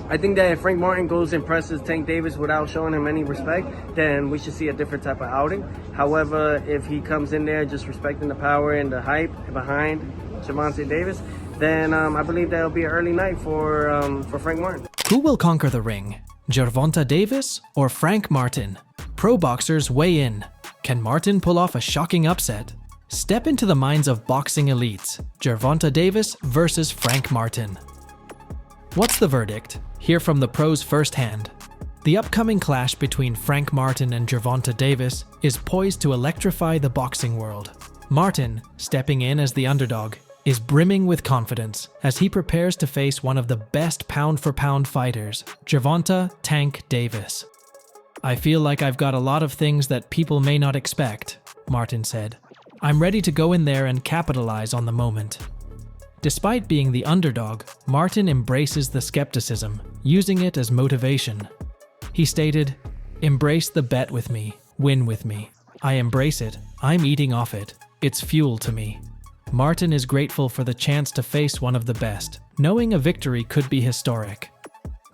I think that if Frank Martin goes and presses Tank Davis without showing him any respect, then we should see a different type of outing. However, if he comes in there just respecting the power and the hype behind Gervonta Davis, then I believe that'll be an early night for Frank Martin. Who will conquer the ring? Gervonta Davis or Frank Martin? Pro boxers weigh in. Can Martin pull off a shocking upset? Step into the minds of boxing elites. Gervonta Davis versus Frank Martin. What's the verdict? Hear from the pros firsthand. The upcoming clash between Frank Martin and Gervonta Davis is poised to electrify the boxing world. Martin, stepping in as the underdog, is brimming with confidence as he prepares to face one of the best pound-for-pound fighters, Gervonta "Tank" Davis. "I feel like I've got a lot of things that people may not expect," Martin said. "I'm ready to go in there and capitalize on the moment." Despite being the underdog, Martin embraces the skepticism, using it as motivation. He stated, "Embrace the bet with me, win with me. I embrace it, I'm eating off it, it's fuel to me." Martin is grateful for the chance to face one of the best, knowing a victory could be historic.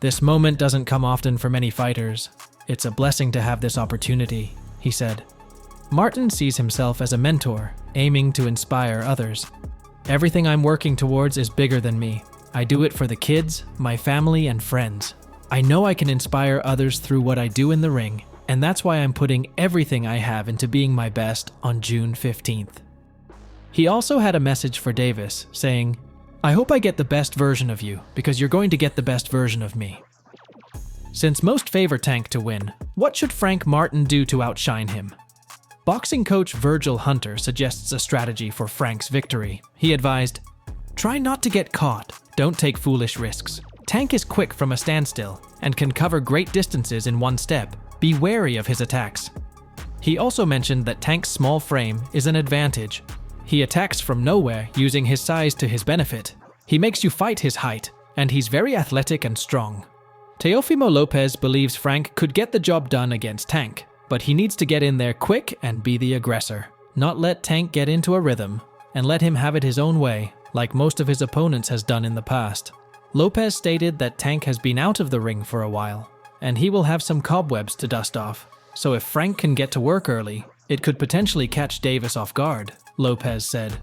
"This moment doesn't come often for many fighters. It's a blessing to have this opportunity," he said. Martin sees himself as a mentor, aiming to inspire others. "Everything I'm working towards is bigger than me. I do it for the kids, my family, and friends. I know I can inspire others through what I do in the ring, and that's why I'm putting everything I have into being my best on June 15th. He also had a message for Davis, saying, "I hope I get the best version of you, because you're going to get the best version of me." Since most favor Tank to win, what should Frank Martin do to outshine him? Boxing coach Virgil Hunter suggests a strategy for Frank's victory. He advised, "Try not to get caught. Don't take foolish risks. Tank is quick from a standstill and can cover great distances in one step. Be wary of his attacks." He also mentioned that Tank's small frame is an advantage. He attacks from nowhere using his size to his benefit. He makes you fight his height, and he's very athletic and strong. Teofimo Lopez believes Frank could get the job done against Tank, but he needs to get in there quick and be the aggressor. Not let Tank get into a rhythm, and let him have it his own way, like most of his opponents has done in the past. Lopez stated that Tank has been out of the ring for a while, and he will have some cobwebs to dust off. So if Frank can get to work early, it could potentially catch Davis off guard, Lopez said.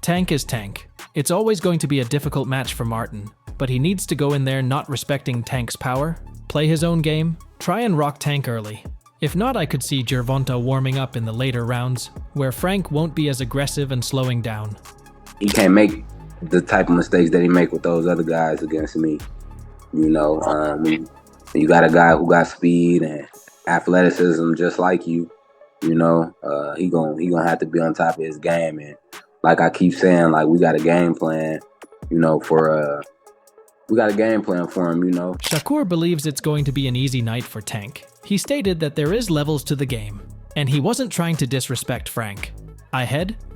Tank is Tank. It's always going to be a difficult match for Martin, but he needs to go in there not respecting Tank's power, play his own game, try and rock Tank early. If not, I could see Gervonta warming up in the later rounds, where Frank won't be as aggressive and slowing down. He can't make the type of mistakes that he make with those other guys against me. You know, you got a guy who got speed and athleticism just like you. You know, he gonna have to be on top of his game. And like I keep saying, like we got a game plan. You know, we got a game plan for him. You know. Shakur believes it's going to be an easy night for Tank. He stated that there is levels to the game, and he wasn't trying to disrespect Frank.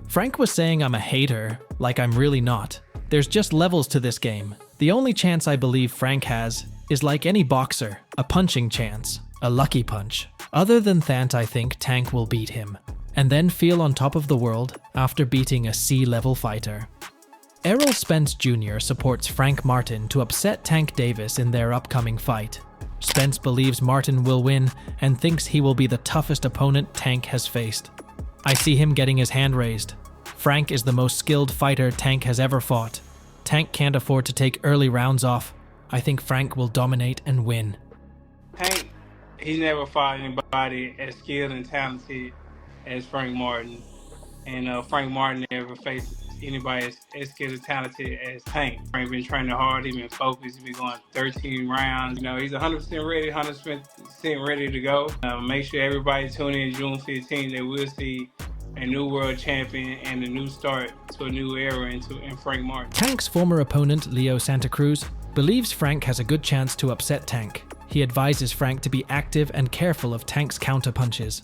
Frank was saying I'm a hater, like I'm really not. There's just levels to this game. The only chance I believe Frank has is like any boxer, a punching chance, a lucky punch. Other than that, I think Tank will beat him, and then feel on top of the world after beating a C-level fighter. Errol Spence Jr. supports Frank Martin to upset Tank Davis in their upcoming fight. Spence believes Martin will win and thinks he will be the toughest opponent Tank has faced. "I see him getting his hand raised. Frank is the most skilled fighter Tank has ever fought. Tank can't afford to take early rounds off. I think Frank will dominate and win." Tank, he's never fought anybody as skilled and talented as Frank Martin. And Frank Martin never faced anybody as skilled and talented as Tank. Frank been training hard, he been focused, he been going 13 rounds. You know, he's 100% ready, 100% ready to go. Make sure everybody tune in June 15th. They will see a new world champion and a new start to a new era in Frank Martin. Tank's former opponent, Leo Santa Cruz, believes Frank has a good chance to upset Tank. He advises Frank to be active and careful of Tank's counter-punches.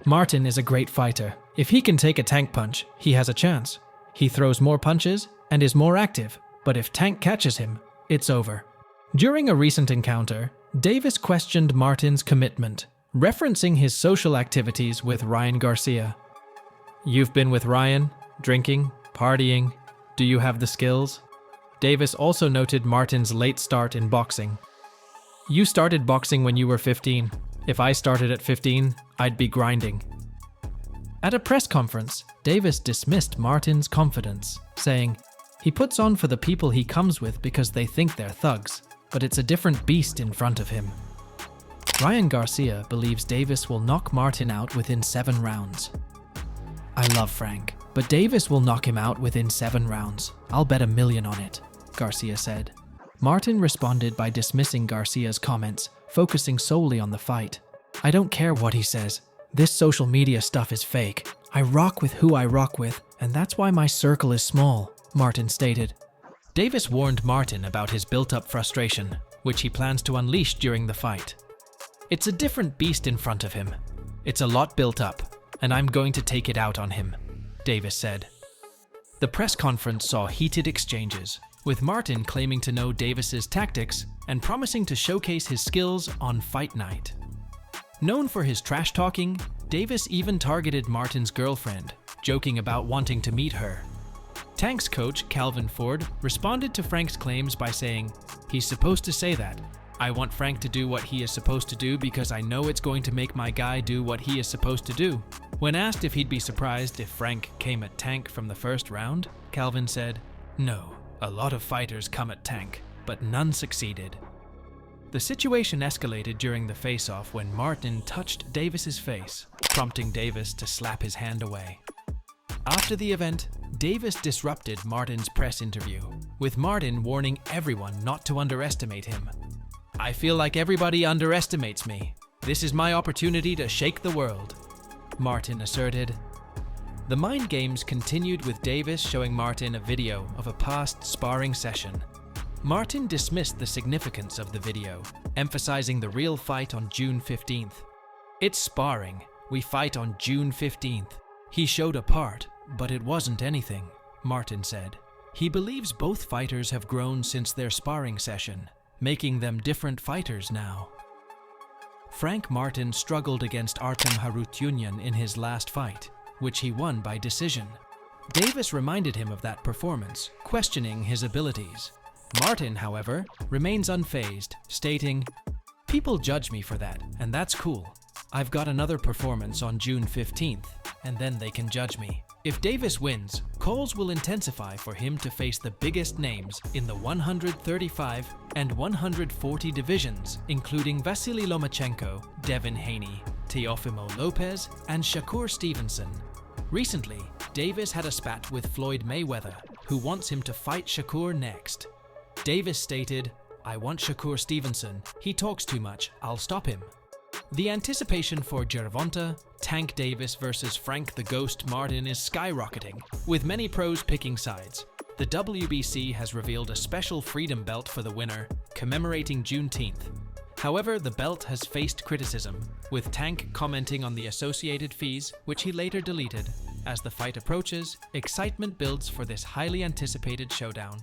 Martin is a great fighter. If he can take a Tank punch, he has a chance. He throws more punches and is more active, but if Tank catches him, it's over. During a recent encounter, Davis questioned Martin's commitment, referencing his social activities with Ryan Garcia. "You've been with Ryan, drinking, partying. Do you have the skills?" Davis also noted Martin's late start in boxing. You started boxing when you were 15. If I started at 15, I'd be grinding. At a press conference, Davis dismissed Martin's confidence, saying, "He puts on for the people he comes with because they think they're thugs, but it's a different beast in front of him." Ryan Garcia believes Davis will knock Martin out within 7 rounds. "I love Frank, but Davis will knock him out within 7 rounds. I'll bet $1 million on it," Garcia said. Martin responded by dismissing Garcia's comments, focusing solely on the fight. "I don't care what he says. This social media stuff is fake. I rock with who I rock with, and that's why my circle is small," Martin stated. Davis warned Martin about his built-up frustration, which he plans to unleash during the fight. "It's a different beast in front of him. It's a lot built up, and I'm going to take it out on him," Davis said. The press conference saw heated exchanges, with Martin claiming to know Davis's tactics and promising to showcase his skills on fight night. Known for his trash talking, Davis even targeted Martin's girlfriend, joking about wanting to meet her. Tank's coach, Calvin Ford, responded to Frank's claims by saying, "He's supposed to say that. I want Frank to do what he is supposed to do because I know it's going to make my guy do what he is supposed to do." When asked if he'd be surprised if Frank came at Tank from the first round, Calvin said, "No, a lot of fighters come at Tank, but none succeeded." The situation escalated during the face-off when Martin touched Davis's face, prompting Davis to slap his hand away. After the event, Davis disrupted Martin's press interview, with Martin warning everyone not to underestimate him. "I feel like everybody underestimates me. This is my opportunity to shake the world," Martin asserted. The mind games continued with Davis showing Martin a video of a past sparring session. Martin dismissed the significance of the video, emphasizing the real fight on June 15th. "It's sparring. We fight on June 15th. He showed a part, but it wasn't anything," Martin said. He believes both fighters have grown since their sparring session, making them different fighters now. Frank Martin struggled against Artem Harutyunyan in his last fight, which he won by decision. Davis reminded him of that performance, questioning his abilities. Martin, however, remains unfazed, stating, "People judge me for that, and that's cool. I've got another performance on June 15th, and then they can judge me." If Davis wins, calls will intensify for him to face the biggest names in the 135 and 140 divisions, including Vasily Lomachenko, Devin Haney, Teofimo Lopez, and Shakur Stevenson. Recently, Davis had a spat with Floyd Mayweather, who wants him to fight Shakur next. Davis stated, "I want Shakur Stevenson. He talks too much. I'll stop him." The anticipation for Gervonta Tank Davis versus Frank the Ghost Martin is skyrocketing, with many pros picking sides. The WBC has revealed a special Freedom Belt for the winner, commemorating Juneteenth. However, the belt has faced criticism, with Tank commenting on the associated fees, which he later deleted. As the fight approaches, excitement builds for this highly anticipated showdown.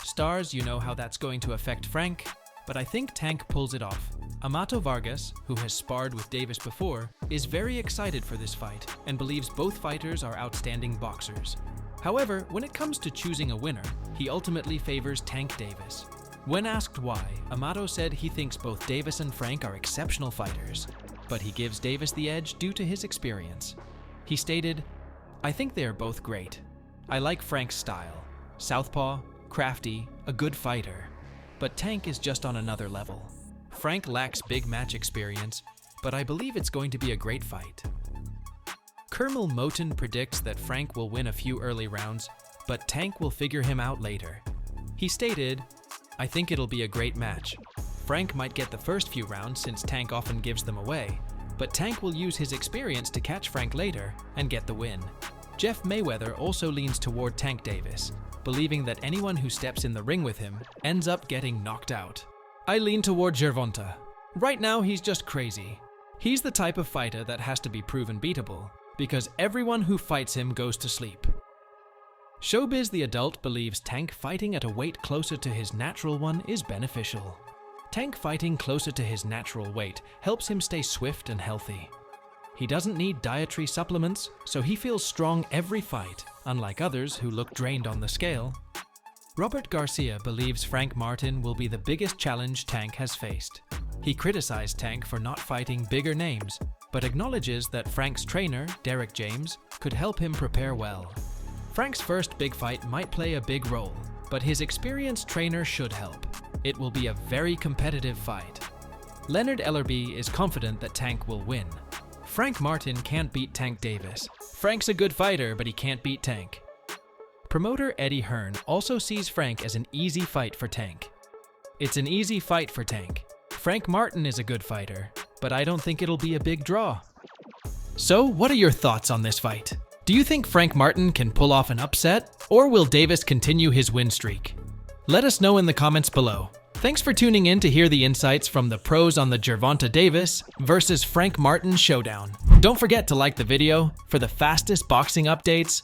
Stars, you know how that's going to affect Frank, but I think Tank pulls it off. Amato Vargas, who has sparred with Davis before, is very excited for this fight and believes both fighters are outstanding boxers. However, when it comes to choosing a winner, he ultimately favors Tank Davis. When asked why, Amato said he thinks both Davis and Frank are exceptional fighters, but he gives Davis the edge due to his experience. He stated, "I think they are both great. I like Frank's style. Southpaw, crafty, a good fighter. But Tank is just on another level. Frank lacks big match experience, but I believe it's going to be a great fight." Kermel Moten predicts that Frank will win a few early rounds, but Tank will figure him out later. He stated, "I think it'll be a great match. Frank might get the first few rounds since Tank often gives them away, but Tank will use his experience to catch Frank later and get the win." Jeff Mayweather also leans toward Tank Davis, believing that anyone who steps in the ring with him ends up getting knocked out. "I lean toward Gervonta. Right now he's just crazy. He's the type of fighter that has to be proven beatable, because everyone who fights him goes to sleep." Showbiz the Adult believes Tank fighting at a weight closer to his natural one is beneficial. Tank fighting closer to his natural weight helps him stay swift and healthy. He doesn't need dietary supplements, so he feels strong every fight, unlike others who look drained on the scale. Robert Garcia believes Frank Martin will be the biggest challenge Tank has faced. He criticized Tank for not fighting bigger names, but acknowledges that Frank's trainer, Derek James, could help him prepare well. Frank's first big fight might play a big role, but his experienced trainer should help. It will be a very competitive fight. Leonard Ellerby is confident that Tank will win. Frank Martin can't beat Tank Davis. Frank's a good fighter, but he can't beat Tank. Promoter Eddie Hearn also sees Frank as an easy fight for Tank. It's an easy fight for Tank. Frank Martin is a good fighter, but I don't think it'll be a big draw. So, what are your thoughts on this fight? Do you think Frank Martin can pull off an upset, or will Davis continue his win streak? Let us know in the comments below. Thanks for tuning in to hear the insights from the pros on the Gervonta Davis versus Frank Martin showdown. Don't forget to like the video for the fastest boxing updates